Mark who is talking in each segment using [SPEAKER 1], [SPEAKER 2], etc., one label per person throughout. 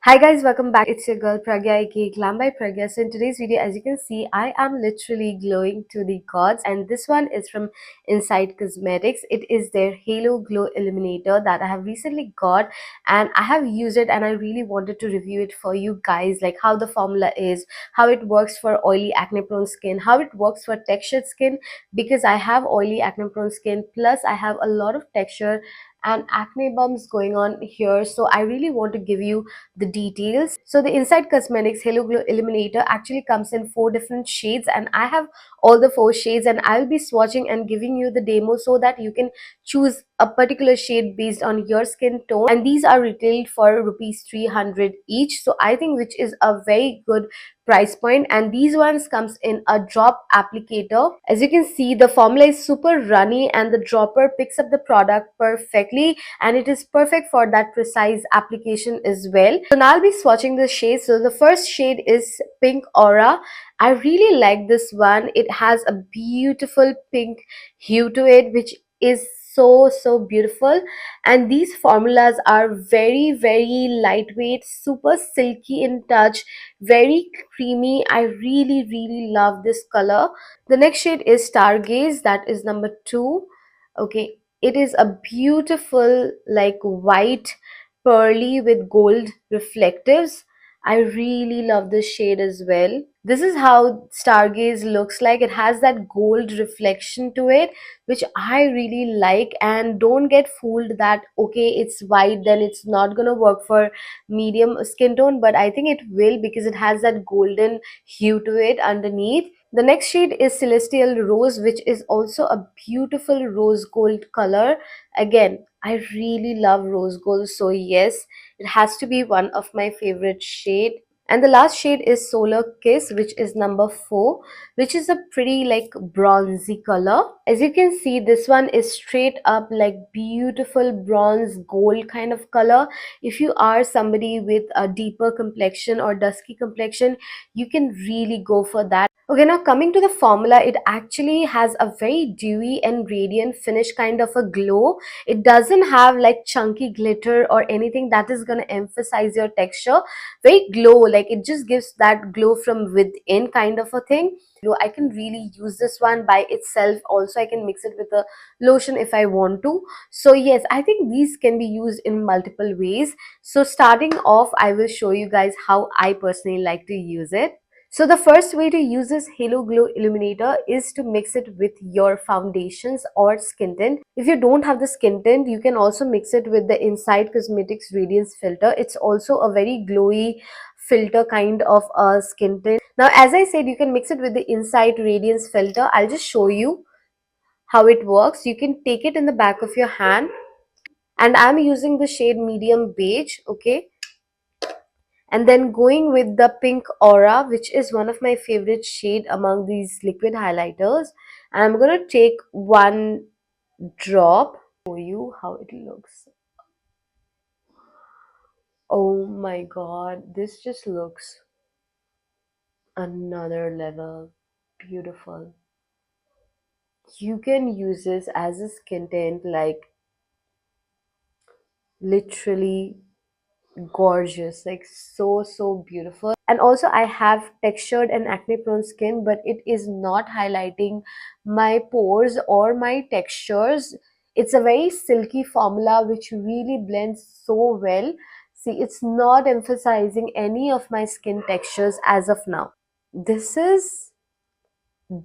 [SPEAKER 1] Hi guys, welcome back. It's your girl Pragya aka Glam by Pragya. So in today's video, as you can see, I am literally glowing to the gods, and this one is from Inside Cosmetics. It is their Halo Glow Illuminator that I have recently got, and I have used it, and I really wanted to review it for you guys, like how the formula is, how it works for oily acne prone skin, how it works for textured skin, because I have oily acne prone skin, plus I have a lot of texture and acne bumps going on here. So I really want to give you the details. So the Inside Cosmetics Halo Glow Illuminator actually comes in 4 different shades, and I have all the 4 shades, and I'll be swatching and giving you the demo so that you can choose a particular shade based on your skin tone. And these are retailed for rupees 300 each, so I think which is a very good price point. And these ones comes in a drop applicator. As you can see, the formula is super runny and the dropper picks up the product perfectly, and it is perfect for that precise application as well. So now I'll be swatching the shades. So the first shade is Pink Aura. I really like this one. It has a beautiful pink hue to it, which is so beautiful. And these formulas are very lightweight, super silky in touch, very creamy. I really love this color. The next shade is Stargaze, that is number 2. Okay, it is a beautiful like white pearly with gold reflectives. I really love this shade as well. This is how Stargaze looks like. It has that gold reflection to it, which I really like. And don't get fooled that okay, it's white, then it's not gonna work for medium skin tone, but I think it will because it has that golden hue to it underneath. The next shade is Celestial Rose, which is also a beautiful rose gold color. Again, I really love rose gold, so yes, it has to be one of my favorite shade. And the last shade is Solar Kiss, which is number 4, which is a pretty like bronzy color. As you can see, this one is straight up like beautiful bronze gold kind of color. If you are somebody with a deeper complexion or dusky complexion, you can really go for that. Okay, now coming to the formula, it actually has a very dewy and radiant finish, kind of a glow. It doesn't have like chunky glitter or anything that is going to emphasize your texture. Very glow, like it just gives that glow from within kind of a thing. I can really use this one by itself. Also, I can mix it with a lotion if I want to. So yes, I think these can be used in multiple ways. So starting off, I will show you guys how I personally like to use it. So the first way to use this Halo Glow Illuminator is to mix it with your foundations or skin tint. If you don't have the skin tint, you can also mix it with the Inside Cosmetics Radiance Filter. It's also a very glowy filter kind of a skin tint. Now, as I said, you can mix it with the Inside Radiance Filter. I'll just show you how it works. You can take it in the back of your hand, and I'm using the shade Medium Beige, okay? And then going with the Pink Aura, which is one of my favorite shade among these liquid highlighters. And I'm going to take one drop, show you how it looks. Oh my god, this just looks another level. Beautiful. You can use this as a skin tint, like literally gorgeous, like so beautiful. And also, I have textured and acne prone skin, but it is not highlighting my pores or my textures. It's a very silky formula which really blends so well. See, it's not emphasizing any of my skin textures as of now. This is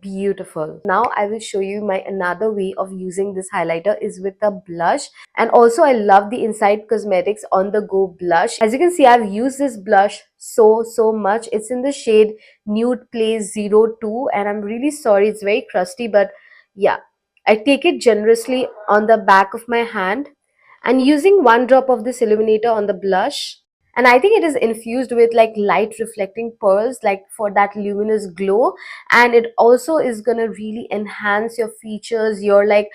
[SPEAKER 1] beautiful. Now I will show you my another way of using this highlighter is with a blush. And also, I love the Inside Cosmetics On The Go blush. As you can see, I've used this blush so much. It's in the shade Nude Place 02, and I'm really sorry, it's very crusty, but yeah, I take it generously on the back of my hand and using one drop of this illuminator on the blush. And I think it is infused with like light reflecting pearls, like for that luminous glow. And it also is gonna really enhance your features, your like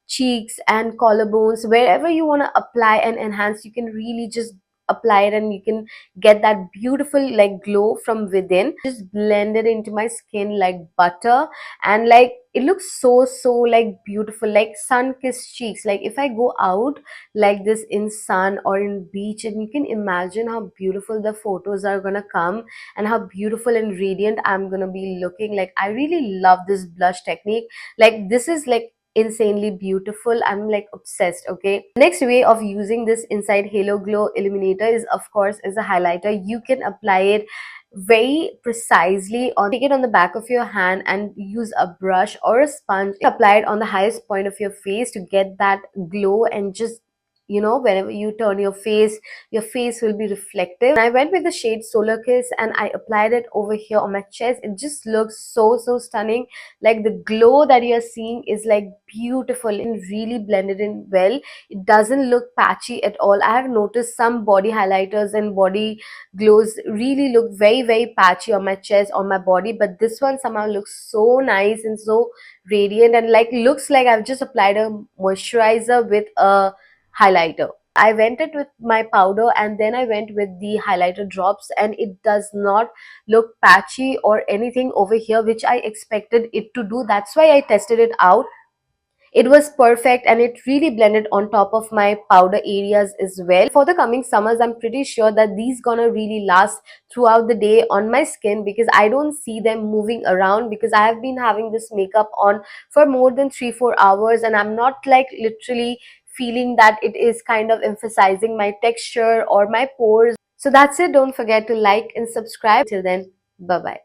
[SPEAKER 1] cheeks and collarbones, wherever you want to apply and enhance. You can really just apply it and you can get that beautiful like glow from within. Just blend it into my skin like butter, and like it looks so like beautiful, like sun kissed cheeks. Like if I go out like this in sun or in beach, and you can imagine how beautiful the photos are gonna come and how beautiful and radiant I'm gonna be looking. Like I really love this blush technique. Like this is like insanely beautiful. I'm like obsessed. Okay, next way of using this Inside Halo Glow Illuminator is of course is a highlighter. You can apply it very precisely on, take it on the back of your hand and use a brush or a sponge, apply it on the highest point of your face to get that glow. And just, you know, whenever you turn your face will be reflective. And I went with the shade Solar Kiss and I applied it over here on my chest. It just looks so stunning. Like the glow that you're seeing is like beautiful and really blended in well. It doesn't look patchy at all. I have noticed some body highlighters and body glows really look very patchy on my chest, on my body, but this one somehow looks so nice and so radiant, and like looks like I've just applied a moisturizer with a highlighter. I went it with my powder and then I went with the highlighter drops, and it does not look patchy or anything over here, which I expected it to do. That's why I tested it out. It was perfect and it really blended on top of my powder areas as well. For the coming summers, I'm pretty sure that these gonna really last throughout the day on my skin, because I don't see them moving around, because I have been having this makeup on for more than 3-4 hours and I'm not like literally feeling that it is kind of emphasizing my texture or my pores. So that's it. Don't forget to like and subscribe. Till then, bye bye.